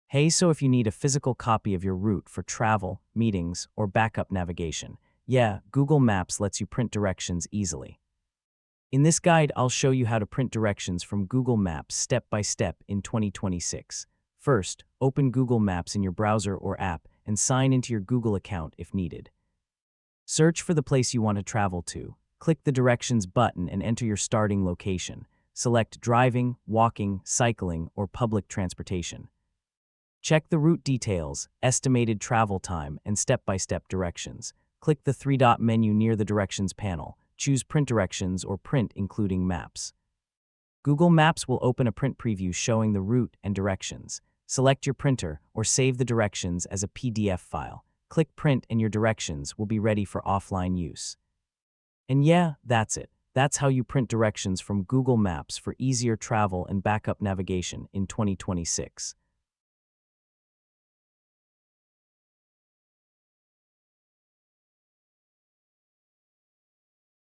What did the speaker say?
Hey, so if you need a physical copy of your route for travel, meetings, or backup navigation, yeah, Google Maps lets you print directions easily. In this guide, I'll show you how to print directions from Google Maps step by step in 2026. First, open Google Maps in your browser or app and sign into your Google account if needed. Search for the place you want to travel to. Click the Directions button and enter your starting location. Select driving, walking, cycling, or public transportation. Check the route details, estimated travel time, and step-by-step directions. Click the three-dot menu near the Directions panel. Choose Print Directions or Print including Maps. Google Maps will open a print preview showing the route and directions. Select your printer or save the directions as a PDF file. Click Print and your directions will be ready for offline use. And yeah, that's it. That's how you print directions from Google Maps for easier travel and backup navigation in 2026.